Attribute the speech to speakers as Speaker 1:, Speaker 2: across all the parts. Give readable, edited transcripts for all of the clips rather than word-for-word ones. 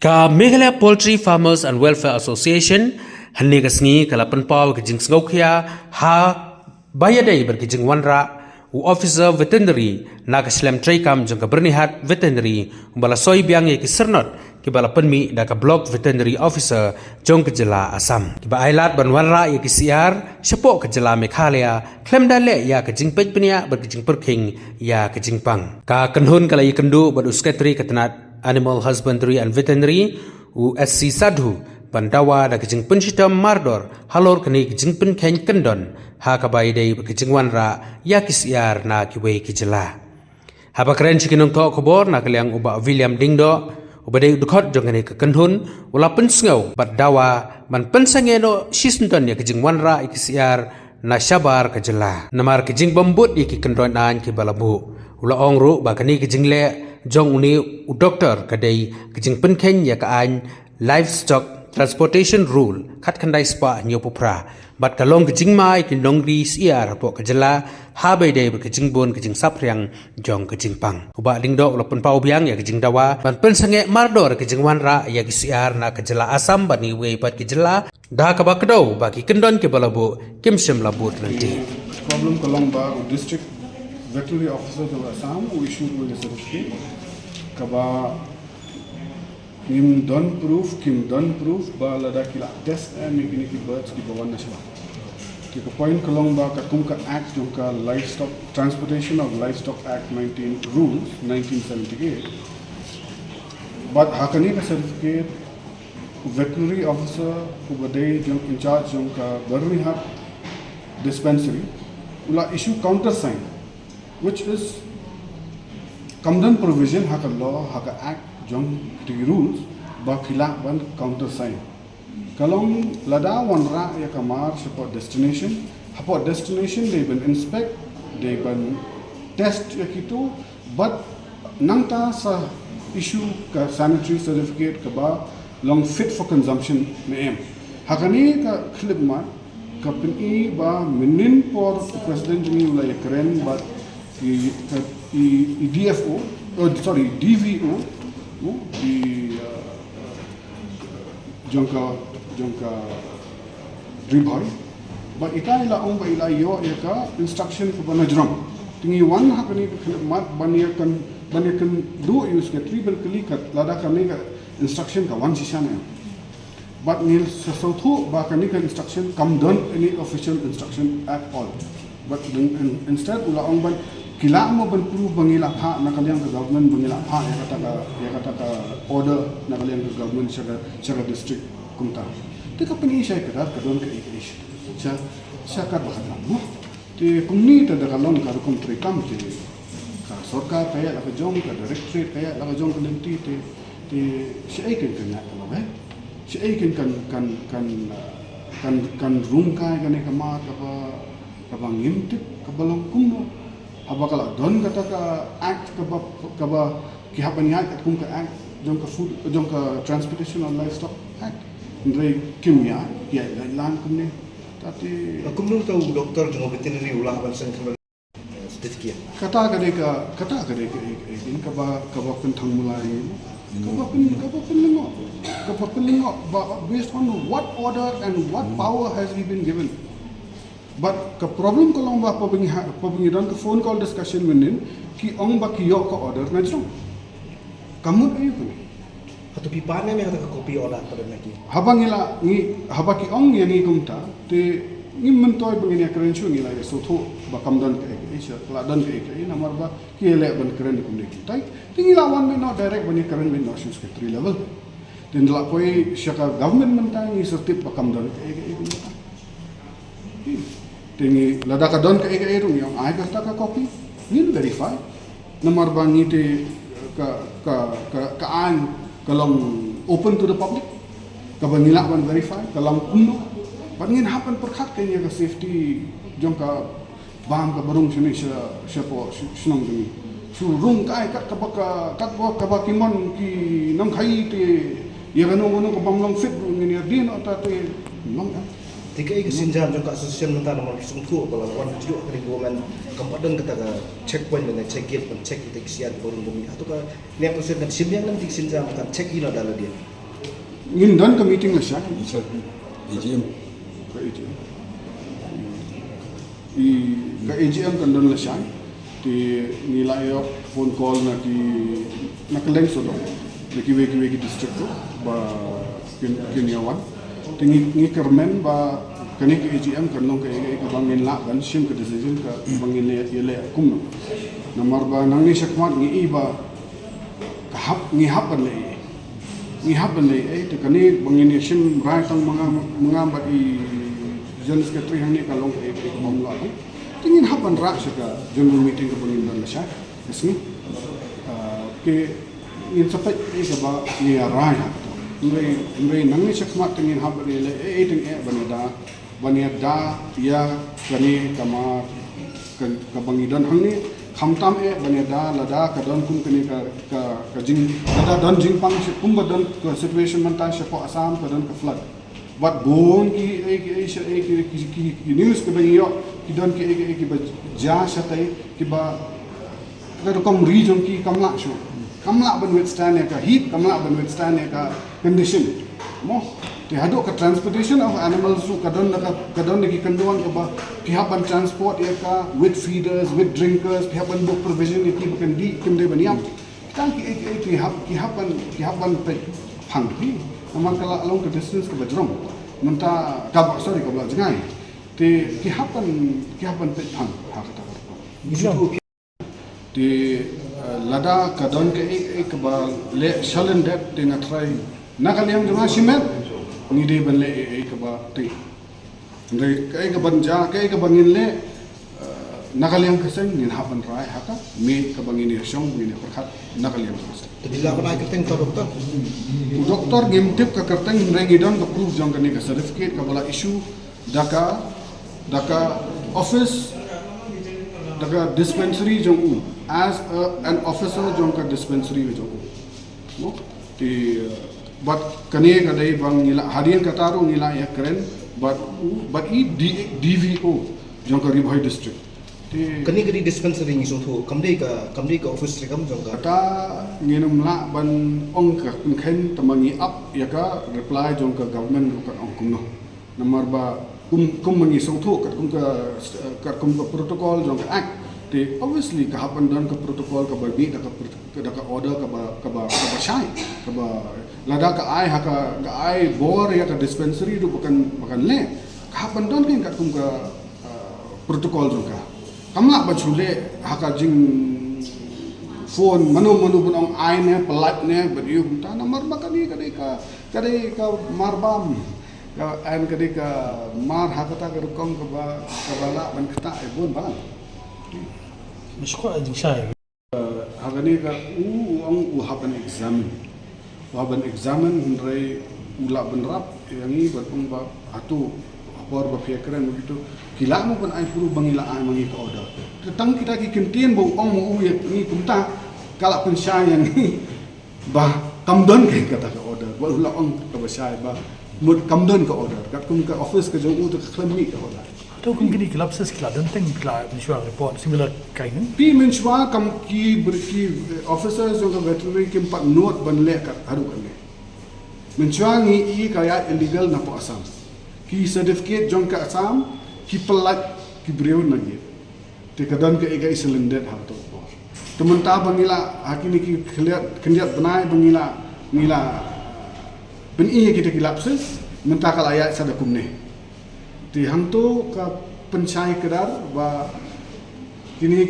Speaker 1: Ka Meghalaya Poultry Farmers and Welfare Association hanne ka sngi kala panpaw ka jing sngokhia ha bayadai ber ka jing wanra u officer veterinary na ka slam tray kam jong ka bernihat veterinary bala soi biang ye ki sernot ki bala penmi da ka block veterinary officer jong ka jela Assam ki ba ailat ban wanra ye ki siar sepo ka jela Meghalaya klem dale ya ka jing pej penia ber ka jing perking ya ka jing pang ka kanhun kala ye kendu bad secretary katanat Animal Husbandry and Veterinary USC Sadhu Bandawa da kejing pensitam mardor halor kini kejing pen ken kendon ha kabai dei kejing wanra ya kisiar na kiwe kijela ha bakren chikinong to kobor na kaliang uba William Dingdo uba dei dukot jong kini kekenhun ula pensngau Bandawa man pensangeno sisnton ya kejing wanra ikisiar na syabar kejela namar kejing bambut iki kendon an ki balabu ula ongru ba kini kejing le jong uni u doctor kadai kejing penken ya ka an livestock transportation rule khat khandai spa nyopupra bat kalong kejing mai ki nongri siar po kajala ha bai dei kejing bon kejing sapriang jong kejing pang uba dingdo ulapun pau biang ya kejing dawa ban pen sange mardor kejing wanra ya ki siar na kajala Assam bani we pat kejala da ka bakdo bagi kendon ke balabu kimsem labut nanti
Speaker 2: problem kalong ba district veterinary officer of Assam who issued with the certificate kaba kim done proof ba lada kila test mekini ki birds ki bawan na siya ki ko point kalong ba kakum ka act yung ka livestock transportation of livestock act 19 rules 1978 but hakani ka certificate veterinary officer who bade yung in charge yung ka Bernihat dispensary ula issue countersign which is Kamdan provision haka law haka act jong the rules ba khilaf ban countersign kalong lada wanra ya kamar support destination they been inspect they been test ya kitu but nangta sa issue ka sanitary certificate ka ba long fit for consumption me hakani ka clip ma company ba minin por president ni ula ya kren but DFO, DVO, di jongka driboy, but ita ila ong ba ila yo eka instruction ko ba na drum. Tingi wan hakani mat banyakan do use ke tribal kalikat lada kani ka instruction ka wan sisana. But nil sesautu ba kani ka instruction come done any official instruction at all. But instead ula ong ban kila mo ban proof bangila ha na kaliang ka government bangila ha ya kata ka order na kaliang ka government sa district kumta te ka pini siya ka don ka ish siya ka bahat mo te kung ni ta da kalong ka kum tri kam te ka sarkar kaya la ka jong ka directorate kaya la ka jong ka limti te siya ay kan na ka ba siya ay kan room ka ka ka ma ka ba ngimtip ka balong kumno habakala don kata ka act ka ba kihapan niya at kung ka act jong ka food jong ka transportation on livestock act ndre kimya ya lan kumne tati
Speaker 3: kumno ta doktor jong veterinary ulah ban sang certificate
Speaker 2: kata ka in ka ba pentang mulai ka ba lingo based on what order and what power has he been given. But the problem kalau ba pabingidan ke phone call discussion menin ki ong ba kiyo ka order na jong kamu ayo ko
Speaker 3: atau pipane me kata copy order pada lagi
Speaker 2: habang ila ngi habaki ong yani kumta te ngi mentoy bangini krenchu ngi la so tho ba kamdan ke asia kladan ke namar ba ki ele ban kren kum ne tai tingi la one me no direct bani kren me no shoes ke 3 level then la koi syaka government mentai ngi sertip ba kamdan ke tingi lada ka don ka erung yang ai ka copy ni verify nomor bangi te ka an kalong open to the public ka bangila ban verify kalam kuno bangin hapan perkhat kanya ka safety jong ka bam ka barung sini siya po sinong dumi surung kai ka ba kimon ki nang khai te ya kanu ka bamlong fit ni din ata te long
Speaker 3: tiga ini sinjam juga asosiasi mentara nomor sungguh kalau orang juga keringgoman kemudian kita ke checkpoint dengan check gate check deteksian baru bumi atau ke lihat proses dan simbiang nanti sinjam kan check ini adalah dia
Speaker 2: ngin don ka meeting la sha
Speaker 4: AGM.
Speaker 2: ka AGM I ka AGM kan don la sha ti nilai yo phone call na ki nakaleng so do ki we district to ba kin yawan ti ngi kermen ba kani ki AGM kan long ka bangin la ban sim ka decision ka bangin le kum namar ba nang ni sakmat ngi ba ka hap ngi hap ban le ngi hap ban le ti kani bangin ni sim rai tang mga ba I general secretary hang ni ka long ka mom la tingin hap ban ra ka general meeting ka bangin ban la sha ismi ke in sapat ka ba ni rai ha Ngai nang ni sakmat tingin hap ban le ting banida ya kani kama ka bangidan hang ni khamtam banida lada ka don kum kani ka jing lada don jing pang kum ba don situation man ta sha ko Assam ka don ka flood but gon ki news ke bangiyo ki don ki ba ja shatai ki ba ka kom region ki kamla sho kamla ban withstand ka heat kamla ban withstand ka condition mo ti hado ka transportation of animals su kadon ki kanduan ka ba pihaban transport ya ka with feeders with drinkers pihaban book provision ki bukan di kinde baniam kan ki haban pe phang hi amang kala along ka distance ka bajrong menta ka sorry ka ba jangai ti ki haban pe phang ha kata ti lada kadon ka ek ba le shalen dat ti na try nakaliam jama simet ni de ban le ka ba ti ndai kai ka ban ja kai ka bangin le nakaliam ka sen ni haban rai haka me ka bangin ni song ni perkhat nakaliam ka sen
Speaker 3: Jadi la banai kerteng to doktor.
Speaker 2: doktor gem tip ka kerteng ngi don ka proof jong ka ni ka certificate ka bala issue daka office daka dispensary jong u as an officer jong ka dispensary jong u no ti but kane kadai bang nila harian kataro nila ya keren but I DVO jong ka Ribhai district ti
Speaker 3: Kani dispensary ni sung thu kamdei ka office rekam jong ka.
Speaker 2: kata nginum la ban ong ka khen tamangi up ya ka reply jong ka government ka ong kum no namar ba kum mangi sung thu ka kum ka protocol jong ka act ti obviously ka hapan don ka protocol ka barbi da ka order ka ba shai ka ba lada ka ai bor ya ka dispensary du bukan le ka hapan don ka kum ka protocol jong ka kamla ba chule haka jing phone manu bun ong ai ne pelat ne badiu ta na marba kani ka marbam ka an kadi ka mar hakata ka rukom ka bala ban kata ai bon ba
Speaker 5: مش قاعد شايف
Speaker 2: hagani ka u haban examine rai ula benrap yangi berpung ba atu apor ba fiakran begitu kila mo ban ai puru bangila ai mangi ka order tetang kita ki kentien bo ong u ya ni kumta kala pun syai yang ba kamdon ke kata ka order ba ula ong ka ba syai ba mud kamdon ka order ka kum ka office ka jong u to claim ni ka order
Speaker 5: تو كن كدي كلاب سس كلا دون تين كلا نشوا ريبورت سيميلر كاين
Speaker 2: pi menchwa kam ki officers jong veterinary kim pat note ban le ka haru kan menchwa ngi I kaya illegal na po Assam ki certificate jong ka Assam ki pelat ki breu na gi te kadan ka ega iselendet ha to po temen ta bangila hakini ki khliat banai ngila ben I kita kilapses menta kala ayat sada kumne ti ham to ka penchai kedar ba kini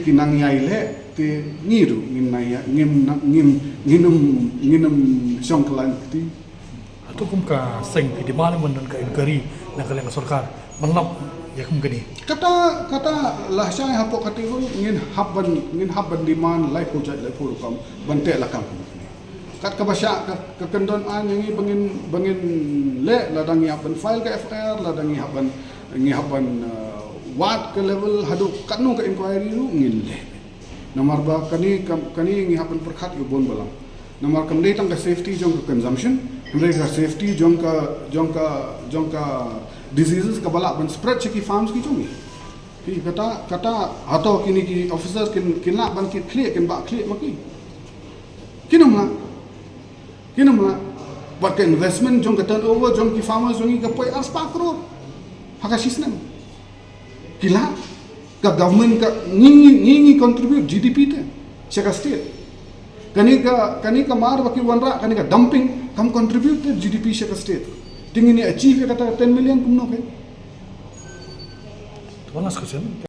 Speaker 2: ki nang yai le ti ngiru nginum song klan ti
Speaker 5: atau kum ka seng di mana mandon ka inquiry na kalian sarkar manlap ya kum kini
Speaker 2: kata lah syai hapo kategori ngin habban demand lai ko jai lai ko kam bante lakam kat ka basya ka kendon an ngi bangin le ladang yapan file ka FIR ladang yapan wat ke level hadu kanu ka inquiry ru ngin le nomor ba kani ngi hapan perkhat yu bon balang nomor kam dei tang ka safety jong ka consumption dei ka safety jong ka diseases ka bala ban spread chiki farms ki jongi ki kata hato kini ki officers kin la ban ki clear kin ba clear maki kinum la buat ke investment jong ke turnover jong ki farmers jong ki poi as 4 crore haka sistem kila ka government ka ngi contribute GDP te seka state kani ka mar baki wanra kani ka dumping kam contribute te GDP seka state tingini achieve kata 10 million kumno ke
Speaker 5: Tuan las question.